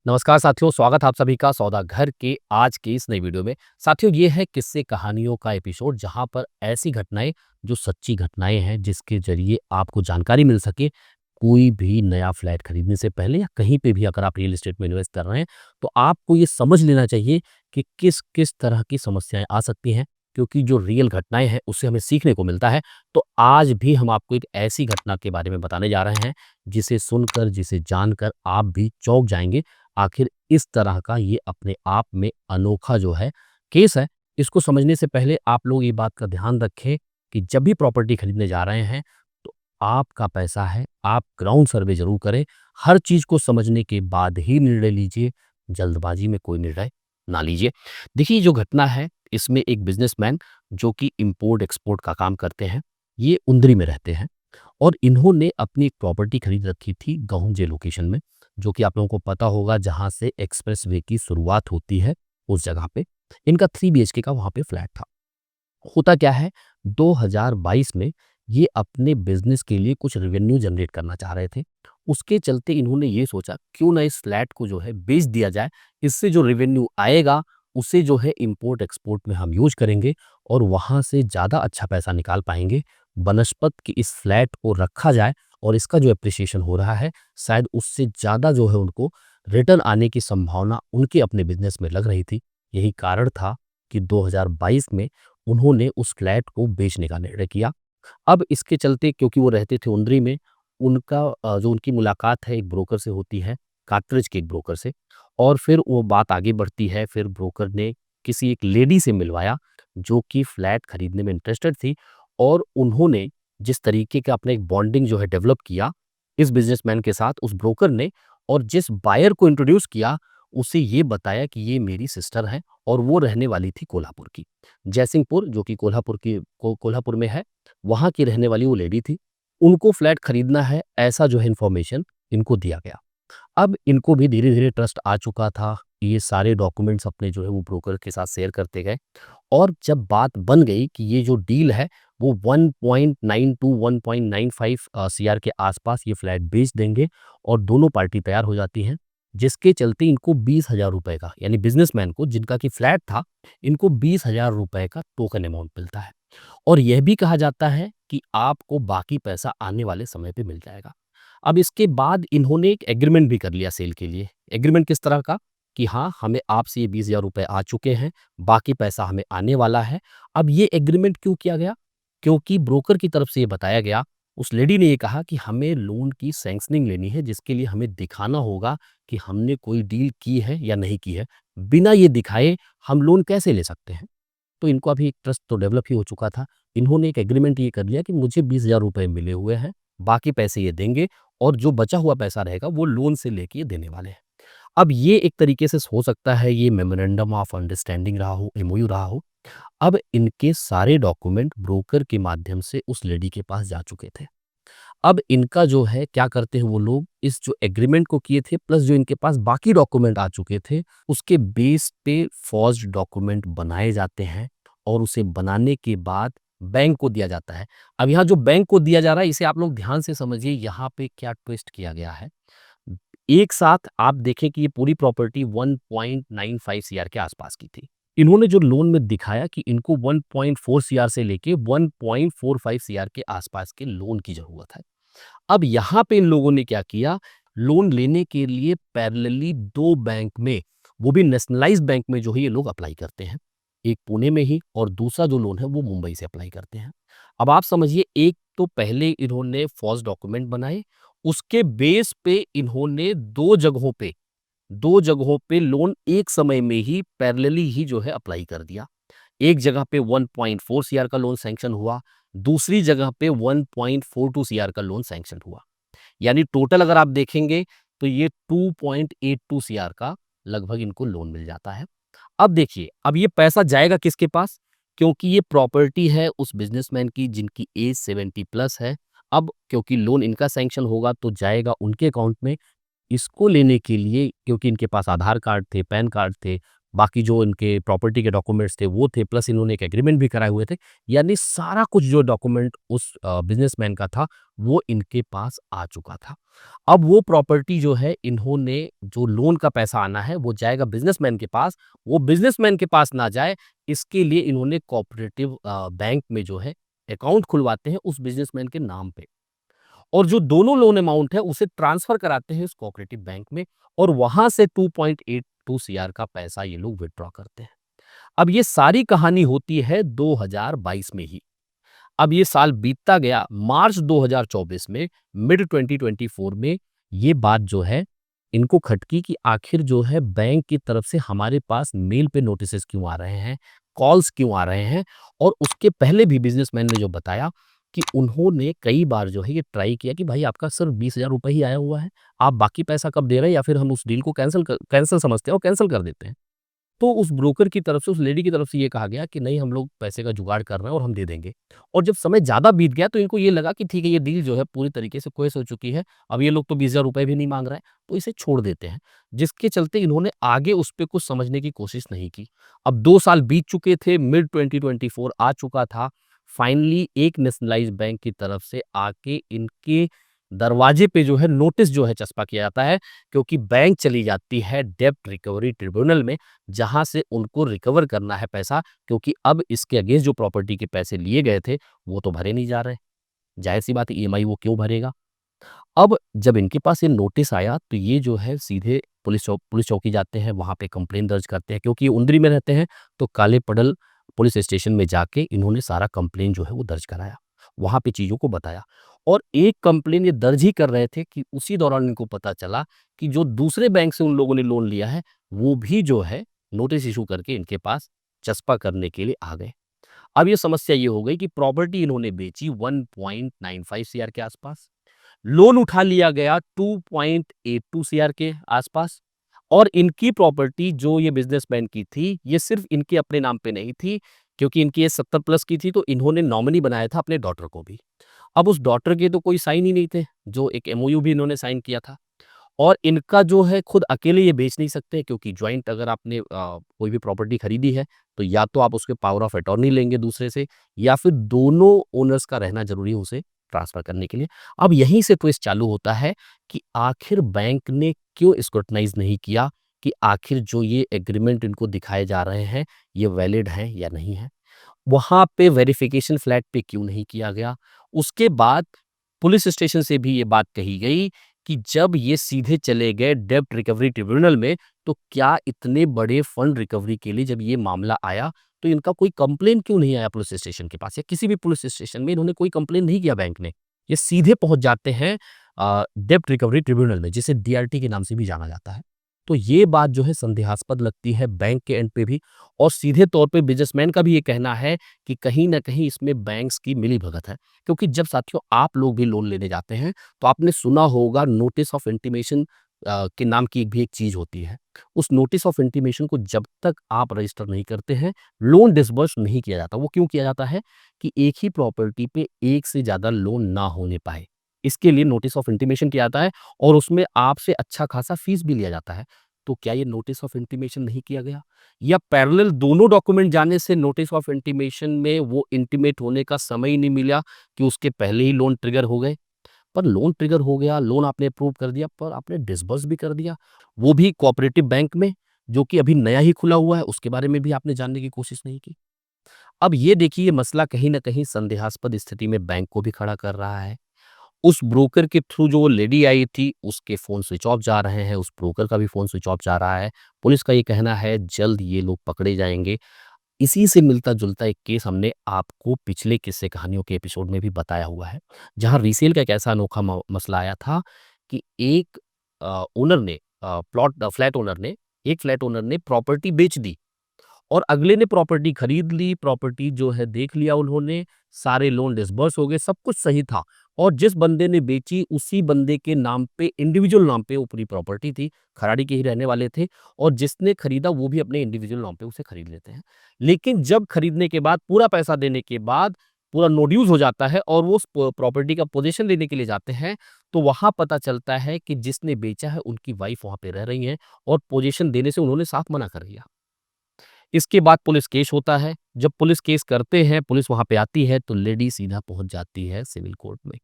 नमस्कार साथियों, स्वागत है आप सभी का सौदा घर के आज की इस नई वीडियो में। साथियों, ये है किस्से कहानियों का एपिसोड जहाँ पर ऐसी घटनाएँ जो सच्ची घटनाएँ हैं जिसके ज़रिए आपको जानकारी मिल सके। कोई भी नया फ्लैट खरीदने से पहले या कहीं पे भी अगर आप रियल एस्टेट में इन्वेस्ट कर रहे हैं, तो आपको ये समझ लेना चाहिए कि किस-किस तरह की समस्याएँ आ सकती हैं, क्योंकि जो रियल घटनाएँ हैं उससे हमें सीखने को मिलता है। तो आज भी हम आपको एक ऐसी घटना के बारे में बताने जा रहे हैं, जिसे सुनकर, जिसे जानकर आप भी चौंक जाएँगे। आखिर इस तरह का ये अपने आप में अनोखा जो है केस है, इसको समझने से पहले आप लोग ये बात का ध्यान रखें कि जब भी प्रॉपर्टी खरीदने जा रहे हैं, तो आपका पैसा है, आप ग्राउंड सर्वे ज़रूर करें। हर चीज़ को समझने के बाद ही निर्णय लीजिए, जल्दबाजी में कोई निर्णय ना लीजिए। देखिए, ये जो घटना है, इसमें एक बिज़नेसमैन जो कि इम्पोर्ट-एक्सपोर्ट का काम करते हैं, ये उंदरी में रहते हैं और इन्होंने अपनी एक प्रॉपर्टी खरीद रखी थी गहुंजे लोकेशन में। जो कि आप लोगों को पता होगा जहाँ से एक्सप्रेसवे की शुरुआत होती है, उस जगह पे। इनका 3 बीएचके का वहाँ पे फ्लैट था। होता क्या है, 2022 में ये अपने बिज़नेस के लिए कुछ रेवेन्यू जनरेट करना चाह रहे थे। उसके चलते इन्होंने ये सोचा क्यों ना इस फ्लैट को जो है बेच दिया जाए। इससे जो रेवेन्यू आएगा उसे जो है इम्पोर्ट-एक्सपोर्ट में हम यूज़ करेंगे और वहाँ से ज़्यादा अच्छा पैसा निकाल पाएँगे। बनस्पत कि इस फ्लैट को रखा जाए और इसका जो एप्रिसिएशन हो रहा है, शायद उससे ज़्यादा जो है उनको रिटर्न आने की संभावना उनके अपने बिज़नेस में लग रही थी। यही कारण था कि 2022 में उन्होंने उस फ्लैट को बेचने का निर्णय किया। अब इसके चलते क्योंकि वो रहते थे उंदरी में, उनका जो उनकी मुलाकात है एक ब्रोकर से होती है, काकरेज के एक ब्रोकर से और फिर वो बात आगे बढ़ती है। फिर ब्रोकर ने किसी एक लेडी से मिलवाया, जो कि फ्लैट खरीदने में इंटरेस्टेड थी और उन्होंने जिस तरीके का अपना एक बॉन्डिंग जो है डेवलप किया, इस बिज़नेसमैन के साथ उस ब्रोकर ने और जिस बायर को इंट्रोड्यूस किया, उसे ये बताया कि ये मेरी सिस्टर हैं और वो रहने वाली थी कोल्हापुर की। जयसिंहपुर जो कि कोल्हापुर में है, वहाँ की रहने वाली वो लेडी थी। उनको फ्लैट खरीदना है, ऐसा जो है इन्फॉर्मेशन इनको दिया गया। अब इनको भी धीरे-धीरे ट्रस्ट आ चुका था। ये सारे डॉक्यूमेंट्स अपने जो है वो ब्रोकर के साथ शेयर करते गए और जब बात बन गई कि ये जो डील है वो 1.92 1.95 सीआर के आसपास ये फ्लैट बेच देंगे और दोनों पार्टी तैयार हो जाती हैं। जिसके चलते इनको 20,000 रुपए का यानी बिज़नेसमैन को जिनका कि फ्लैट था, इनको 20,000 रुपए का टोकन अमाउंट मिलता है और यह भी कहा जाता है कि आपको बाकी पैसा आने वाले समय पे मिल जाएगा। अब इसके बाद इन्होंने एक एग्रीमेंट भी कर लिया सेल के लिए। एग्रीमेंट किस तरह का? कि हाँ, हमें आपसे ये 20,000 रुपए आ चुके हैं, बाकी पैसा हमें आने वाला है। अब ये एग्रीमेंट क्यों किया गया? क्योंकि ब्रोकर की तरफ से ये बताया गया, उस लेडी ने ये कहा कि हमें लोन की सैंक्शनिंग लेनी है, जिसके लिए हमें दिखाना होगा कि हमने कोई डील की है या नहीं की है। बिना ये दिखाए हम लोन कैसे ले सकते हैं? तो इनको अभी एक ट्रस्ट तो डेवलप ही हो चुका था। इन्होंने एक एग्रीमेंट ये कर लिया कि मुझे 20,000 रुपए मिले हुए हैं, बाकी पैसे ये देंगे और जो बचा हुआ पैसा रहेगा वो लोन से लेके ये देने वाले हैं। अब ये एक तरीके से हो सकता है ये मेमोरेंडम ऑफ अंडरस्टैंडिंग रहा हो, एमओयू रहा हो। अब इनके सारे डॉक्यूमेंट ब्रोकर के माध्यम से उस लेडी के पास जा चुके थे। अब इनका जो है क्या करते हैं वो लोग इस जो एग्रीमेंट को किए थे प्लस जो इनके पास बाकी डॉक्यूमेंट आ चुके थे, उसके बेस पे फ़ॉर्ज्ड डॉक्यूमेंट बनाए जाते हैं और उसे बनाने के बाद बैंक को दिया जाता है। अब यहाँ जो बैंक को दिया जा रहा है इसे आप लोग ध्यान से समझिए, यहाँ पे क्या ट्विस्ट किया गया है। एक साथ आप देखें कि ये पूरी प्रॉपर्टी 1.95 सीआर के आसपास की थी। इन्होंने जो लोन में दिखाया कि इनको 1.4 सीआर से लेके 1.45 सीआर के आसपास के लोन की ज़रूरत है। अब यहाँ पे इन लोगों ने क्या किया, लोन लेने के लिए पैरेलली 2 बैंक में, वो भी नेशनलाइज़्ड बैंक में जो है ये लोग अप्लाई करते हैं। एक पुणे में ही और दूसरा जो लोन है वो मुंबई से अप्लाई करते हैं। अब आप समझिए, एक तो पहले इन्होंने फ़ॉल्स डॉक्यूमेंट बनाए, उसके बेस पे इन्होंने 2 जगहों पे लोन एक समय में ही पैरेलली ही जो है अप्लाई कर दिया। एक जगह पे 1.4 सीआर का लोन सैंक्शन हुआ, दूसरी जगह पे 1.42 सीआर का लोन सैंक्शन हुआ। यानी टोटल अगर आप देखेंगे तो ये 2.82 सीआर का लगभग इनको लोन मिल जाता है। अब देखिए, अब ये पैसा जाएगा किसके पास? क्योंकि ये प्रॉपर्टी है उस बिज़नेसमैन की जिनकी एज 70 प्लस है। अब क्योंकि लोन इनका सैंक्शन होगा तो जाएगा उनके अकाउंट में। इसको लेने के लिए क्योंकि इनके पास आधार कार्ड थे, पैन कार्ड थे, बाकी जो इनके प्रॉपर्टी के डॉक्यूमेंट्स थे वो थे, प्लस इन्होंने एक एग्रीमेंट भी कराए हुए थे। यानी सारा कुछ जो डॉक्यूमेंट उस बिज़नेसमैन का था, वो इनके पास आ चुका था। अब वो प्रॉपर्टी जो है इन्होंने जो लोन का पैसा आना है वो जाएगा बिज़नेसमैन के पास, वो बिज़नेसमैन के पास ना जाए इसके लिए इन्होंने कोऑपरेटिव बैंक में जो है अकाउंट खुलवाते हैं उस बिज़नेसमैन के नाम पे। और जो दोनों लोन अमाउंट है उसे ट्रांसफर कराते हैं उस कोऑपरेटिव बैंक में और वहां से 2.82 सीआर का पैसा ये लोग विथड्रॉ करते हैं। अब ये सारी कहानी होती है 2022 में ही। अब ये साल बीतता गया, मार्च 2024 में, मिड 2024 में ये बात जो है इनको खटकी कि आखिर जो है बैंक की तरफ से हमारे पास मेल पे नोटिसेस क्यों आ रहे हैं, कॉल्स क्यों आ रहे हैं। और उसके पहले भी बिजनेसमैन ने जो बताया कि उन्होंने कई बार जो है ये ट्राई किया कि भाई आपका सिर्फ 20,000 रुपए ही आया हुआ है, आप बाकी पैसा कब दे रहे हैं या फिर हम उस डील को कैंसल समझते हैं और कैंसल कर देते हैं। तो उस ब्रोकर की तरफ से, उस लेडी की तरफ से ये कहा गया कि नहीं हम लोग पैसे का जुगाड़ कर रहे हैं और हम दे देंगे। और जब समय ज़्यादा बीत गया तो इनको ये लगा कि ठीक है ये डील जो है पूरी तरीके से क्लोज़ हो चुकी है। अब ये लोग तो 20,000 रुपए भी नहीं माँग रहे हैं, तो इसे छोड़ देते हैं। जिसके चलते इन्होंने आगे उस पे कुछ समझने की कोशिश नहीं की। अब 2 साल बीत चुके थे, मिड 2024 आ चुका था। फाइनली एक नेशनलाइज़्ड बैंक की तरफ से आके इनके दरवाजे पे जो है नोटिस जो है चस्पा किया जाता है, क्योंकि बैंक चली जाती है डेब्ट रिकवरी ट्रिब्यूनल में, जहाँ से उनको रिकवर करना है पैसा, क्योंकि अब इसके अगेंस्ट जो प्रॉपर्टी के पैसे लिए गए थे, वो तो भरे नहीं जा रहे। ज़ाहिर-सी बात है ईएमआई वो क्यों भरेगा? अब जब इनके पास ये नोटिस आया तो ये जो है सीधे पुलिस चौकी जाते हैं, वहाँ पे कंप्लेंट दर्ज करते हैं, क्योंकि ये उंदरी में रहते हैं, तो काले पड़ल पुलिस स्टेशन में जाके इन्होंने सारा कंप्लेंट जो है वो दर्ज कराया। वहाँ पे चीज़ों को बताया और एक कंप्लेंट ये दर्ज ही कर रहे थे कि उसी दौरान इनको पता चला कि जो दूसरे बैंक से उन लोगों ने लोन लिया है, वो भी जो है नोटिस इश्यू करके इनके पास चस्पा करने के लिए आ गए। अब ये समस्या ये हो गई कि प्रॉपर्टी इन्होंने बेची 1.95 सीआर के आसपास। लोन उठा लिया गया 2.82 सीआर के आसपास और इनकी प्रॉपर्टी जो ये बिजनेसमैन की थी, ये सिर्फ इनके अपने नाम पे नहीं थी, क्योंकि इनकी एज 70 प्लस की थी, तो इन्होंने नॉमिनी बनाया था अपने डॉटर को भी। अब उस डॉटर के तो कोई साइन ही नहीं थे, जो एक एमओयू भी इन्होंने साइन किया था। और इनका जो है खुद अकेले ये बेच नहीं सकते, क्योंकि जॉइंट अगर आपने कोई भी प्रॉपर्टी खरीदी है, तो या तो आप उसके पावर ऑफ अटॉर्नी लेंगे दूसरे से या फिर दोनों ओनर्स का रहना ज़रूरी है उसे ट्रांसफ़र करने के लिए। अब यहीं से ट्विस्ट चालू होता है कि आखिर बैंक ने क्यों स्क्रूटनाइज़ नहीं किया कि आखिर जो ये एग्रीमेंट इनको दिखाए जा रहे हैं, ये वैलिड हैं या नहीं हैं? वहाँ पे वेरिफ़िकेशन फ्लैग पे क्यों नहीं किया गया? उसके बाद पुलिस स्टेशन से भी ये बात कही गई कि जब ये सीधे चले गए डेब्ट रिकवरी ट्रिब्यूनल में, तो क्या इतने बड़े फंड रिकवरी के लिए जब ये मामला आया, तो इनका कोई कंप्लेन क्यों नहीं आया पुलिस स्टेशन के पास या किसी भी पुलिस स्टेशन में इन्होंने कोई कंप्लेन नहीं किया बैंक ने। ये सीधे पहुँच जाते हैं डेब्ट रिकवरी ट्रिब्यूनल में, जिसे डीआरटी के नाम से भी जाना जाता है। तो ये बात जो है संदेहास्पद लगती है बैंक के एंड पे भी और सीधे तौर पे बिज़नेसमैन का भी ये कहना है कि कहीं न कहीं इसमें बैंक्स की मिलीभगत है। क्योंकि जब साथियों आप लोग भी लोन लेने जाते हैं, तो आपने सुना होगा नोटिस ऑफ इंटीमेशन के नाम की भी एक चीज़ होती है। उस नोटिस ऑफ इंटीमेशन को जब तक आप रजिस्टर नहीं करते हैं, लोन डिसबर्स नहीं किया जाता। वो क्यों किया जाता है कि एक ही प्रॉपर्टी पे एक से ज़्यादा लोन ना होने पाए। इसके लिए नोटिस ऑफ इंटीमेशन किया जाता है और उसमें आपसे अच्छा खासा फीस भी लिया जाता है। तो क्या ये नोटिस ऑफ इंटीमेशन नहीं किया गया? या पैरेलल दोनों डॉक्यूमेंट जाने से नोटिस ऑफ इंटीमेशन में वो इंटीमेट होने का समय ही नहीं मिला कि उसके पहले ही लोन ट्रिगर हो गए। पर लोन ट्रिगर हो गया, लोन आपने अप्रूव कर दिया, पर आपने डिसबर्स भी कर दिया, वो भी कोऑपरेटिव बैंक में, जो कि अभी नया ही खुला हुआ है, उसके बारे में भी आपने जानने की कोशिश नहीं की। अब ये देखिए, ये मसला कहीं न कहीं संदेहास्पद स्थिति में बैंक को भी खड़ा कर रहा है। उस ब्रोकर के थ्रू जो वो लेडी आई थी, उसके फ़ोन स्विच ऑफ जा रहे हैं, उस ब्रोकर का भी फ़ोन स्विच ऑफ जा रहा है। पुलिस का ये कहना है जल्द ये लोग पकड़े जाएँगे। इसी से मिलता-जुलता एक केस हमने आपको पिछले किस्से कहानियों के एपिसोड में भी बताया हुआ है, जहाँ रीसेल का एक ऐसा अनोखा मसला आया था कि एक ओनर ने फ्लैट ओनर ने एक फ्लैट ओनर ने प्रॉपर्टी बेच दी और अगले ने प्रॉपर्टी खरीद ली, प्रॉपर्टी जो है देख लिया उन्होंने, सारे लोन डिसबर्स हो गए, सब कुछ सही था और जिस बंदे ने बेची उसी बंदे के नाम पे इंडिविजुअल नाम पे वो पूरी प्रॉपर्टी थी, खराड़ी के ही रहने वाले थे और जिसने खरीदा वो भी अपने इंडिविजुअल नाम पे उसे खरीद लेते हैं। लेकिन जब खरीदने के बाद पूरा पैसा देने के बाद पूरा नो ड्यूज़ हो जाता है और वो उस प्रॉपर्टी का पोज़ीशन लेने के लिए जाते हैं, तो वहाँ पता चलता है कि जिसने बेचा है उनकी वाइफ़ वहाँ पे रह रही हैं और पोज़ीशन देने से उन्होंने साफ मना कर दिया। इसके बाद पुलिस केस होता है। जब पुलिस केस करते हैं, पुलिस वहाँ पे आती है तो लेडी सीधा पहुँच जाती है सिविल कोर्ट में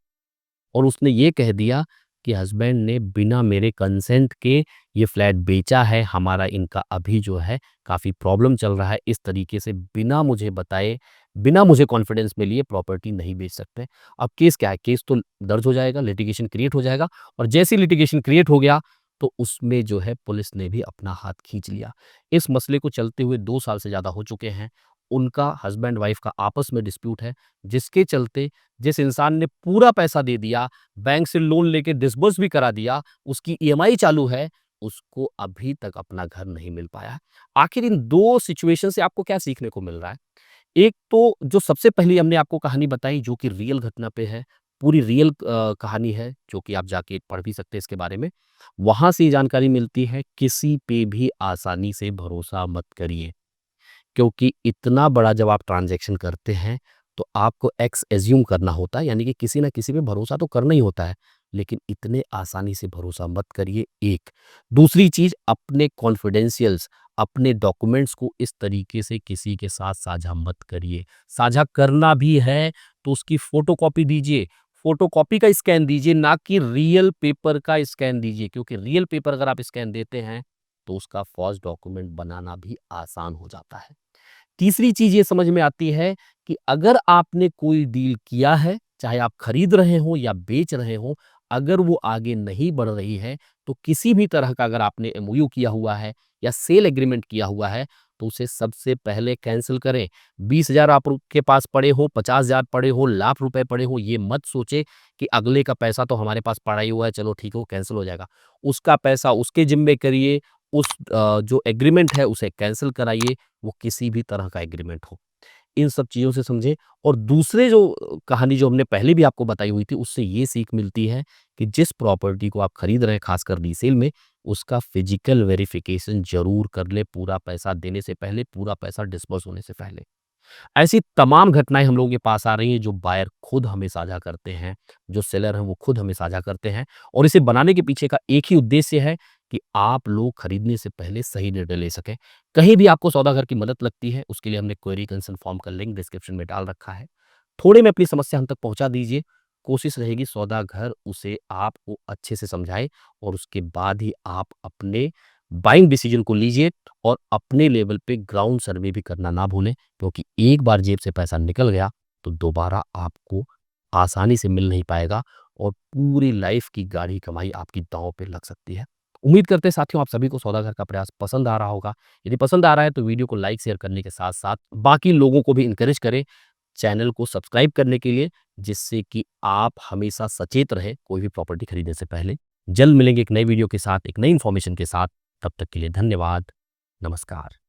और उसने ये कह दिया कि हस्बैंड ने बिना मेरे कंसेंट के ये फ्लैट बेचा है, हमारा इनका अभी जो है काफ़ी प्रॉब्लम चल रहा है, इस तरीके से बिना मुझे बताए, बिना मुझे कॉन्फिडेंस में लिए प्रॉपर्टी नहीं बेच सकते। अब केस क्या है, केस तो दर्ज हो जाएगा, लिटिगेशन क्रिएट हो जाएगा और जैसे ही लिटिगेशन क्रिएट हो गया, तो उसमें जो है पुलिस ने भी अपना हाथ खींच लिया। इस मसले को चलते हुए 2 साल से ज़्यादा हो चुके हैं। उनका हस्बैंड वाइफ का आपस में डिस्प्यूट है, जिसके चलते जिस इंसान ने पूरा पैसा दे दिया, बैंक से लोन लेके डिसबर्स भी करा दिया, उसकी ईएमआई चालू है, उसको अभी तक अपना घर नहीं मिल पाया है। आखिर इन 2 सिचुएशन से आपको क्या सीखने को मिल रहा है? एक तो जो सबसे पहली हमने आपको कहानी बताई जो कि रियल घटना पे है, पूरी रियल कहानी है जो कि आप जाके पढ़ भी सकते हैं इसके बारे में। वहाँ से ये जानकारी मिलती है किसी पे भी आसानी से भरोसा मत करिए। क्योंकि इतना बड़ा जब आप ट्रांज़ैक्शन करते हैं, तो आपको एक्स एज़्यूम करना होता है, यानी कि किसी न किसी पे भरोसा तो करना ही होता है, लेकिन इतने आसानी से भरोसा मत करिए, एक। दूसरी चीज़ अपने कॉन्फिडेंशियल्स, अपने डॉक्यूमेंट्स को इस तरीके से किसी के साथ साझा मत करिए। साझा करना भी है, तो उसकी फ़ोटोकॉपी दीजिए, फ़ोटोकॉपी का स्कैन दीजिए, ना कि रियल पेपर का स्कैन दीजिए, क्योंकि रियल पेपर अगर आप स्कैन देते हैं, तो उसका फ़ॉल्स डॉक्यूमेंट बनाना भी आसान हो जाता है। तीसरी चीज़ ये समझ में आती है कि अगर आपने कोई डील किया है, चाहे आप खरीद रहे हों या बेच रहे हों, अगर वो आगे नहीं बढ़ रही है, तो किसी भी तरह का अगर आपने एमओयू किया हुआ है या सेल एग्रीमेंट किया हुआ है, तो उसे सबसे पहले कैंसल करें। 20,000 आप के पास पड़े हों, 50,000 पड़े हों, लाख रुपए पड़े हों, ये मत सोचें कि अगले का पैसा तो हमारे पास पड़ा ही हुआ है, चलो ठीक है, वो कैंसल हो जाएगा। उसका पैसा उसके ज़िम्मे करिए, जो एग्रीमेंट है उसे कैंसल कराइए, वो किसी भी तरह का एग्रीमेंट हो। इन सब चीज़ों से समझें और दूसरे जो कहानी जो हमने पहले भी आपको बताई हुई थी, उससे ये सीख मिलती है कि जिस प्रॉपर्टी को आप खरीद रहे हैं, खासकर रीसेल में, उसका फिजिकल वेरिफिकेशन ज़रूर कर लें, पूरा पैसा देने से पहले, पूरा पैसा डिस्बर्स होने से पहले। ऐसी तमाम घटनाएँ हम लोगों के पास आ रही हैं जो बायर खुद हमें साझा करते हैं, जो सेलर हैं वो खुद हमें साझा करते हैं और इसे बनाने के पीछे का एक ही उद्देश्य है कि आप लोग खरीदने से पहले सही निर्णय ले सकें। कहीं भी आपको सौदागर की मदद लगती है, उसके लिए हमने क्वेरी कंसर्न फॉर्म का लिंक डिस्क्रिप्शन में डाल रखा है। थोड़े में अपनी समस्या हम तक पहुँचा दीजिए। कोशिश रहेगी सौदागर उसे आपको अच्छे से समझाए और उसके बाद ही आप अपने बाइंग डिसीजन को लीजिए और अपने लेवल पे ग्राउंड सर्वे भी करना ना भूलें, क्योंकि एक बार जेब से पैसा निकल गया तो दोबारा आपको आसानी से मिल नहीं पाएगा और पूरी लाइफ की गाढ़ी कमाई आपकी दांव पे लग सकती है। उम्मीद करते हैं साथियों आप सभी को सौदागर का प्रयास पसंद आ रहा होगा। यदि पसंद आ रहा है तो वीडियो को लाइक शेयर करने के साथ साथ बाकी लोगों को भी इनकरेज करें चैनल को सब्सक्राइब करने के लिए, जिससे कि आप हमेशा सचेत रहें कोई भी प्रॉपर्टी खरीदने से पहले। जल्द मिलेंगे एक नई वीडियो के साथ, एक नई इन्फॉर्मेशन के साथ। तब तक के लिए धन्यवाद। नमस्कार।